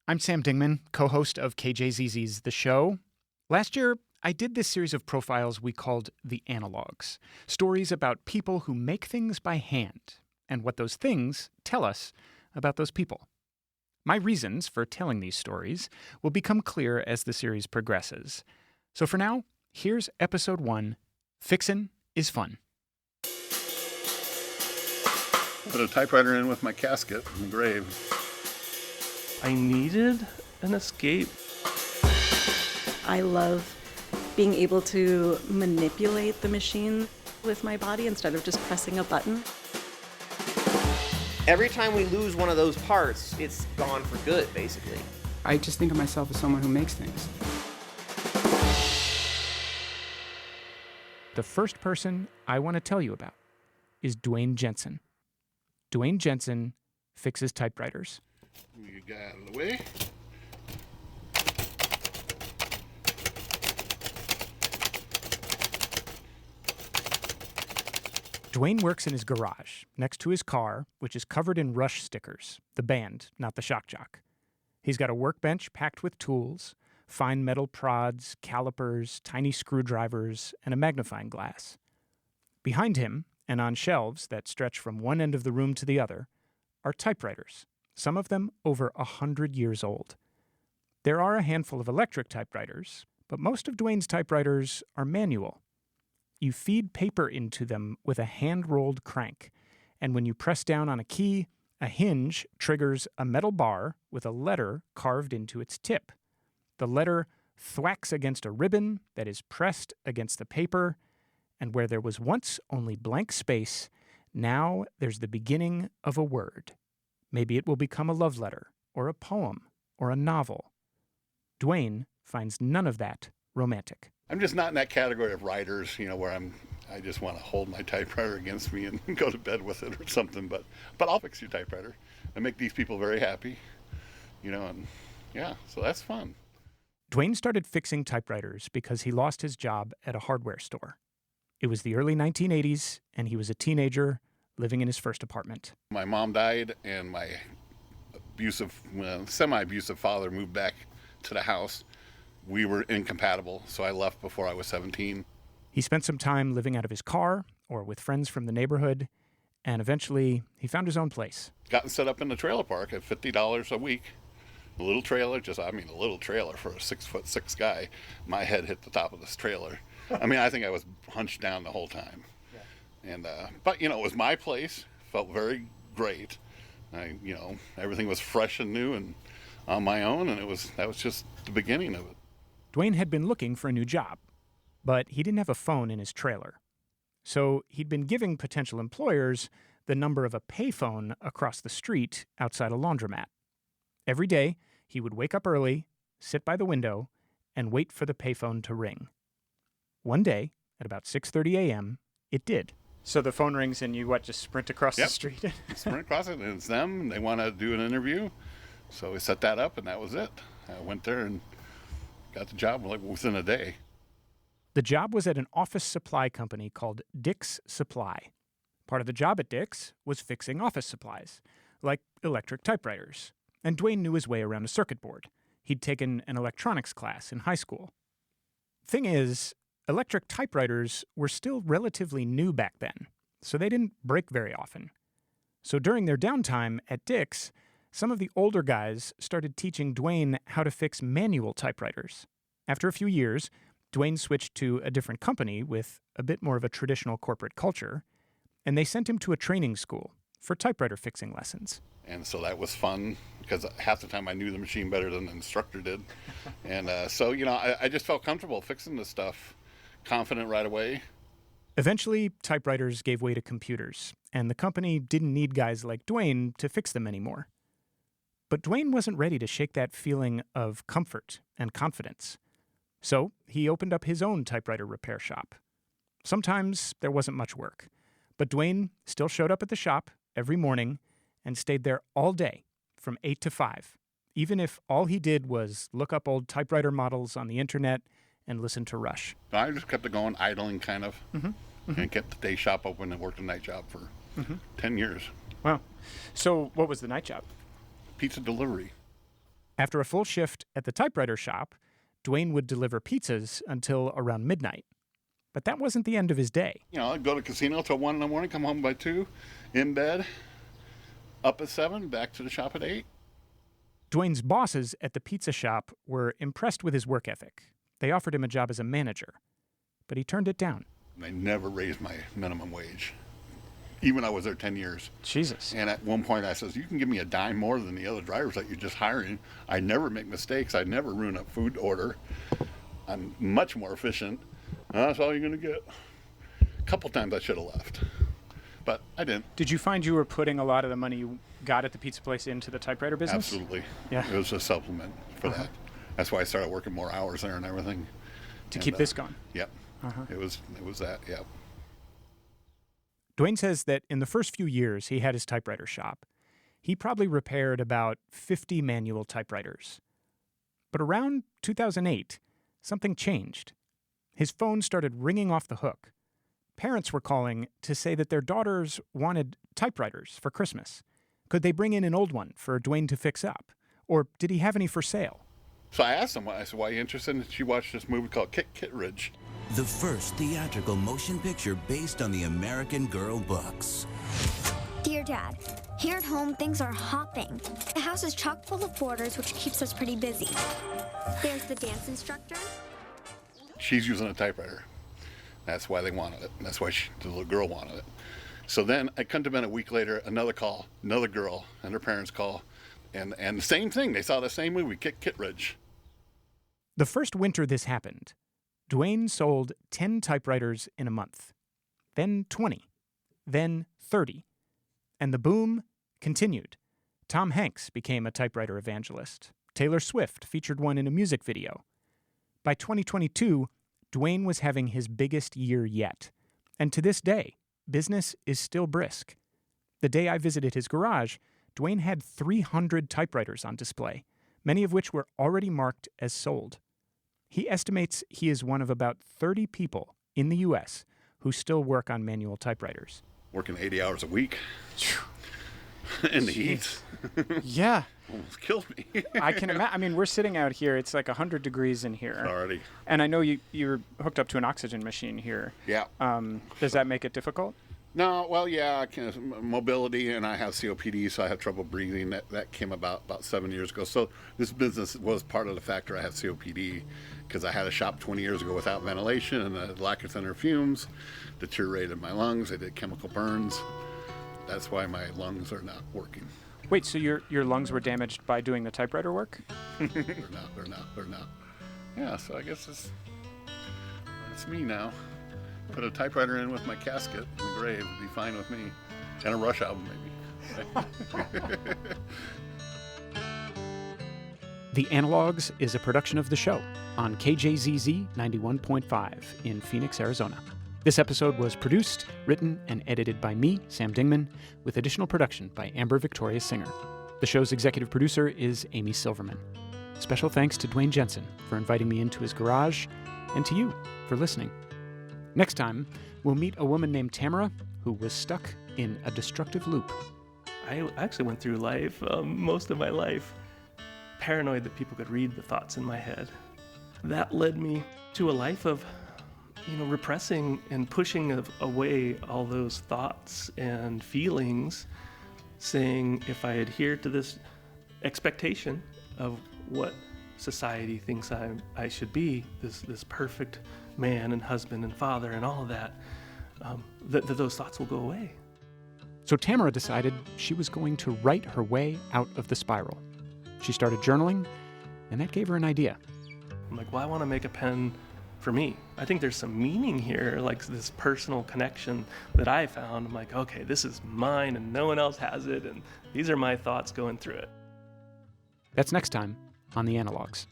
I'm Sam Dingman, co-host of KJZZ's The Show. Last year, I did this series of profiles we called The Analogs, stories about people who make things by hand and what those things tell us about those people. My reasons for telling these stories will become clear as the series progresses. So for now, here's episode 1, Fixin' Is Fun. Put a typewriter in with my casket in the grave. I needed an escape. I love being able to manipulate the machine with my body instead of just pressing a button. Every time we lose one of those parts, it's gone for good, basically. I just think of myself as someone who makes things. The first person I want to tell you about is Duane Jensen. Duane Jensen fixes typewriters. You get out of the way. Duane works in his garage, next to his car, which is covered in Rush stickers, the band, not the shock jock. He's got a workbench packed with tools, fine metal prods, calipers, tiny screwdrivers, and a magnifying glass. Behind him, and on shelves that stretch from one end of the room to the other, are typewriters, some of them over 100 years old. There are a handful of electric typewriters, but most of Duane's typewriters are manual. You feed paper into them with a hand-rolled crank, and when you press down on a key, a hinge triggers a metal bar with a letter carved into its tip. The letter thwacks against a ribbon that is pressed against the paper, and where there was once only blank space, now there's the beginning of a word. Maybe it will become a love letter, or a poem, or a novel. Duane finds none of that romantic. I'm just not in that category of writers, where I just want to hold my typewriter against me and go to bed with it or something. But I'll fix your typewriter and make these people very happy, and yeah, so that's fun. Duane started fixing typewriters because he lost his job at a hardware store. It was the early 1980s, and he was a teenager living in his first apartment. My mom died, and my semi-abusive father moved back to the house. We were incompatible, so I left before I was 17. He spent some time living out of his car or with friends from the neighborhood, and eventually he found his own place. Gotten set up in the trailer park at $50 a week. A little trailer, a little trailer for a 6'6" guy. My head hit the top of this trailer. I think I was hunched down the whole time. Yeah. And but it was my place. Felt very great. Everything was fresh and new and on my own, and that was just the beginning of it. Duane had been looking for a new job, but he didn't have a phone in his trailer. So he'd been giving potential employers the number of a payphone across the street outside a laundromat. Every day, he would wake up early, sit by the window, and wait for the payphone to ring. One day, at about 6:30 a.m., it did. So the phone rings and you, just sprint across the street? Sprint across it, and it's them, and they want to do an interview. So we set that up, and that was it. I went there and got the job within a day. The job was at an office supply company called Dick's Supply. Part of the job at Dick's was fixing office supplies, like electric typewriters. And Duane knew his way around a circuit board. He'd taken an electronics class in high school. Thing is, electric typewriters were still relatively new back then, so they didn't break very often. So during their downtime at Dick's, some of the older guys started teaching Duane how to fix manual typewriters. After a few years, Duane switched to a different company with a bit more of a traditional corporate culture, and they sent him to a training school for typewriter fixing lessons. And so that was fun because half the time I knew the machine better than the instructor did. And so, I just felt comfortable fixing this stuff, confident right away. Eventually, typewriters gave way to computers, and the company didn't need guys like Duane to fix them anymore. But Duane wasn't ready to shake that feeling of comfort and confidence. So he opened up his own typewriter repair shop. Sometimes there wasn't much work, but Duane still showed up at the shop every morning and stayed there all day from 8 to 5, even if all he did was look up old typewriter models on the internet and listen to Rush. I just kept it going, idling kind of, and kept the day shop open and worked a night job for 10 years. Wow. So what was the night job? Pizza delivery. After a full shift at the typewriter shop, Duane would deliver pizzas until around midnight. But that wasn't the end of his day. You know, I'd go to the casino till 1 in the morning, come home by 2, in bed, up at 7, back to the shop at 8. Duane's bosses at the pizza shop were impressed with his work ethic. They offered him a job as a manager, but he turned it down. They never raised my minimum wage, even I was there 10 years. Jesus. And at one point I says, you can give me a dime more than the other drivers that you're just hiring. I never make mistakes. I never ruin a food order. I'm much more efficient. That's all you're going to get. A couple times I should have left, but I didn't. Did you find you were putting a lot of the money you got at the pizza place into the typewriter business? Absolutely. Yeah. It was a supplement for that. That's why I started working more hours there and everything. To keep this going? Yep. It was that, yep. Duane says that in the first few years he had his typewriter shop, he probably repaired about 50 manual typewriters. But around 2008, something changed. His phone started ringing off the hook. Parents were calling to say that their daughters wanted typewriters for Christmas. Could they bring in an old one for Duane to fix up? Or did he have any for sale? So I asked him, I said, why are you interested? And she watched this movie called Kittredge. The first theatrical motion picture based on the American Girl books. Dear Dad, here at home things are hopping. The house is chock full of boarders, which keeps us pretty busy. There's the dance instructor. She's using a typewriter. That's why they wanted it. And that's why the little girl wanted it. So then I come to bed a week later, another call, another girl, and her parents call. And the same thing. They saw the same movie, Kittredge. The first winter this happened, Duane sold 10 typewriters in a month, then 20, then 30. And the boom continued. Tom Hanks became a typewriter evangelist. Taylor Swift featured one in a music video. By 2022, Duane was having his biggest year yet. And to this day, business is still brisk. The day I visited his garage, Duane had 300 typewriters on display, many of which were already marked as sold. He estimates he is one of about 30 people in the U.S. who still work on manual typewriters. Working 80 hours a week in the heat. Yeah. Almost killed me. I can imagine. I mean, we're sitting out here. It's like 100 degrees in here. Already. And I know you're hooked up to an oxygen machine here. Yeah. Does that make it difficult? No, well, yeah, mobility, and I have COPD, so I have trouble breathing. That came about 7 years ago. So this business was part of the factor I have COPD, because I had a shop 20 years ago without ventilation and a lack of thinner fumes, deteriorated my lungs. I did chemical burns. That's why my lungs are not working. Wait, so your lungs were damaged by doing the typewriter work? They're not. Yeah, so I guess it's me now. Put a typewriter in with my casket in the grave would be fine with me. And a Rush album, maybe. The Analogs is a production of The Show on KJZZ 91.5 in Phoenix, Arizona. This episode was produced, written, and edited by me, Sam Dingman, with additional production by Amber Victoria Singer. The show's executive producer is Amy Silverman. Special thanks to Duane Jensen for inviting me into his garage, and to you for listening. Next time, we'll meet a woman named Tamara who was stuck in a destructive loop. I actually went through life, most of my life, paranoid that people could read the thoughts in my head. That led me to a life of, repressing and pushing away all those thoughts and feelings, saying if I adhere to this expectation of what society thinks I should be, this perfect man and husband and father and all of that, that those thoughts will go away. So Tamara decided she was going to write her way out of the spiral. She started journaling, and that gave her an idea. I'm like, well, I want to make a pen for me. I think there's some meaning here, like this personal connection that I found. I'm like, okay, this is mine and no one else has it, and these are my thoughts going through it. That's next time on The Analogs.